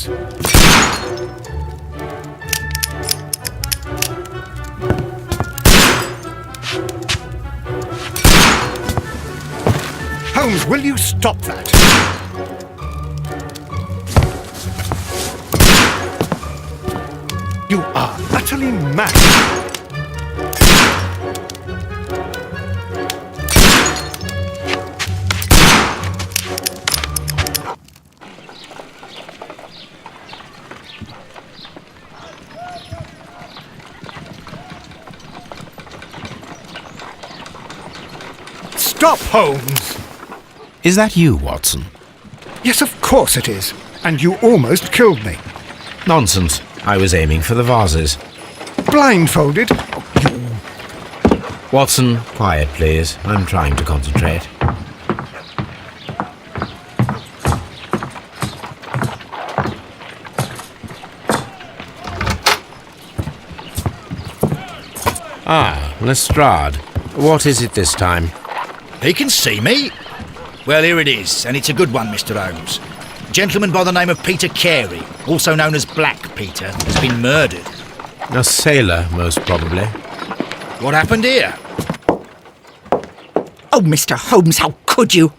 Holmes. Holmes, will you stop that? You are utterly mad. Stop, Holmes! Is that you, Watson? Yes, of course it is. And you almost killed me. Nonsense. I was aiming for the vases. Blindfolded? Watson, quiet, please. I'm trying to concentrate. Ah, Lestrade. What is it this time? He can see me. Well, here it is, and it's a good one, Mr. Holmes. A gentleman by the name of Peter Carey, also known as Black Peter, has been murdered. A sailor, most probably. What happened here? Oh, Mr. Holmes, how could you?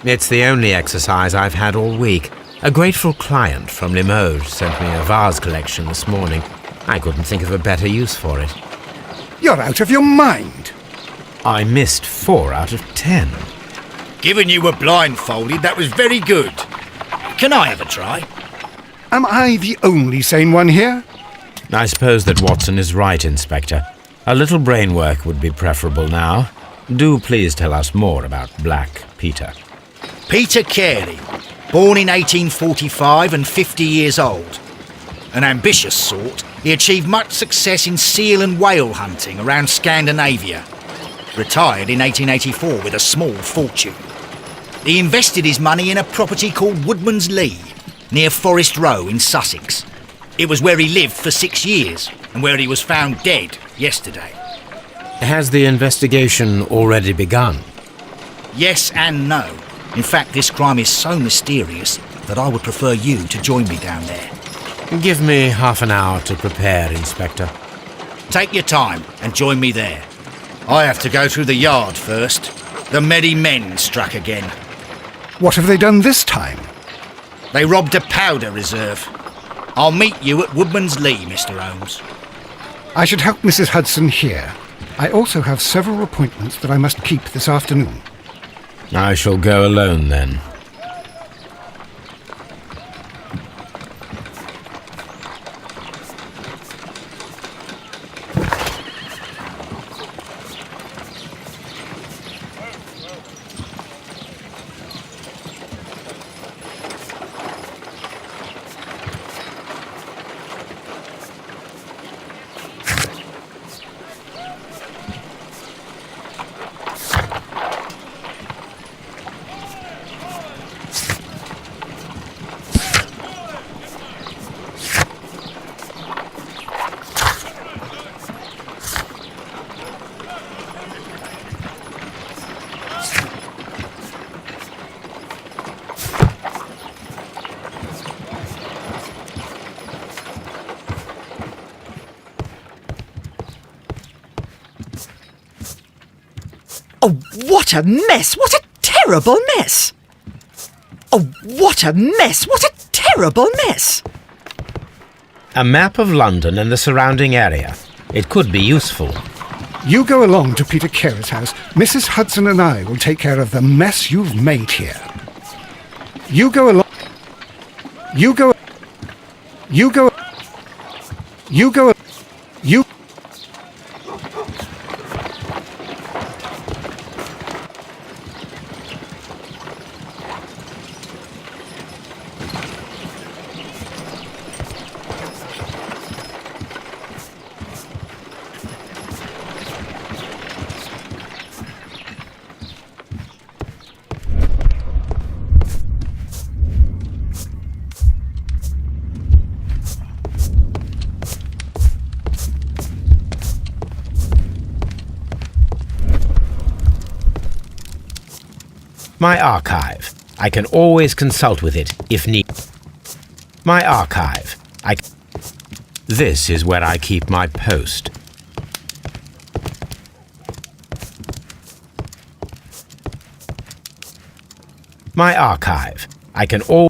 It's the only exercise I've had all week. A grateful client from Limoges sent me a vase collection this morning. I couldn't think of a better use for it. You're out of your mind. I missed 4 out of 10. Given you were blindfolded, that was very good. Can I have a try? Am I the only sane one here? I suppose that Watson is right, Inspector. A little brain work would be preferable now. Do please tell us more about Black Peter. Peter Carey, born in 1845 and 50 years old. An ambitious sort, he achieved much success in seal and whale hunting around Scandinavia. Retired in 1884 with a small fortune. He invested his money in a property called Woodman's Lee, near Forest Row in Sussex. It was where he lived for 6 years, and where he was found dead yesterday. Has the investigation already begun? Yes and no. In fact, this crime is so mysterious that I would prefer you to join me down there. Give me half an hour to prepare, Inspector. Take your time and join me there. I have to go through the yard first. The merry men struck again. What have they done this time? They robbed a powder reserve. I'll meet you at Woodman's Lee, Mr. Holmes. I should help Mrs. Hudson here. I also have several appointments that I must keep this afternoon. I shall go alone, then. Oh, what a mess! What a terrible mess! Oh, what a mess! What a terrible mess! A map of London and the surrounding area. It could be useful. You go along to Peter Carey's house. Mrs. Hudson and I will take care of the mess you've made here. You go along. You go. You go. You go. You. My archive. I can always consult with it if need. My archive. This is where I keep my post. My archive. I can all...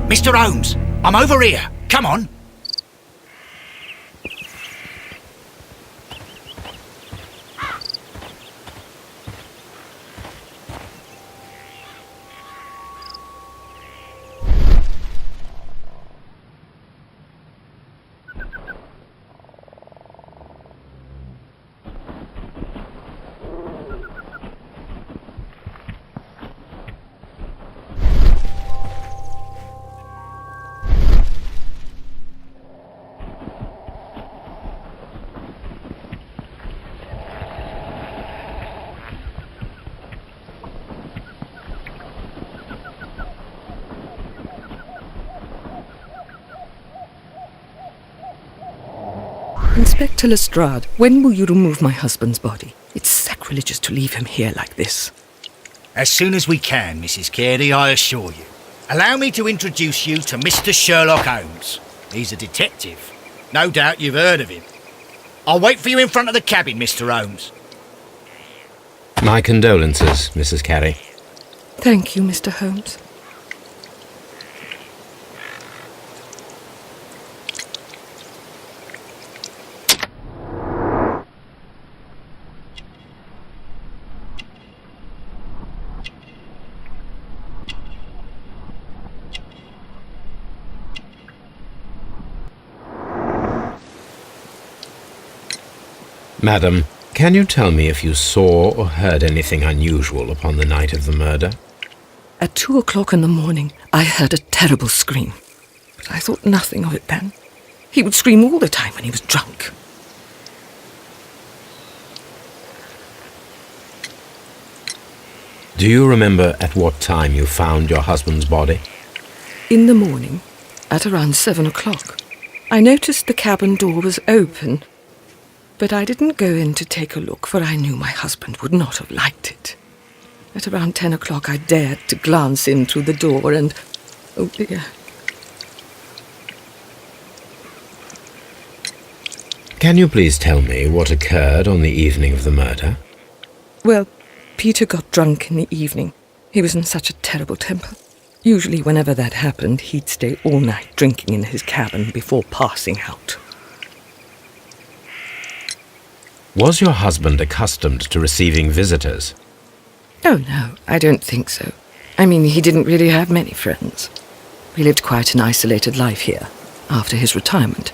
Mr. Holmes, I'm over here. Come on. Inspector Lestrade, when will you remove my husband's body? It's sacrilegious to leave him here like this. As soon as we can, Mrs. Carey, I assure you. Allow me to introduce you to Mr. Sherlock Holmes. He's a detective. No doubt you've heard of him. I'll wait for you in front of the cabin, Mr. Holmes. My condolences, Mrs. Carey. Thank you, Mr. Holmes. Madam, can you tell me if you saw or heard anything unusual upon the night of the murder? At 2 o'clock in the morning, I heard a terrible scream. But I thought nothing of it then. He would scream all the time when he was drunk. Do you remember at what time you found your husband's body? In the morning, at around 7 o'clock, I noticed the cabin door was open. But I didn't go in to take a look, for I knew my husband would not have liked it. At around 10 o'clock, I dared to glance in through the door and... oh dear. Can you please tell me what occurred on the evening of the murder? Well, Peter got drunk in the evening. He was in such a terrible temper. Usually whenever that happened, he'd stay all night drinking in his cabin before passing out. Was your husband accustomed to receiving visitors? Oh, no, I don't think so. I mean, he didn't really have many friends. He lived quite an isolated life here, after his retirement.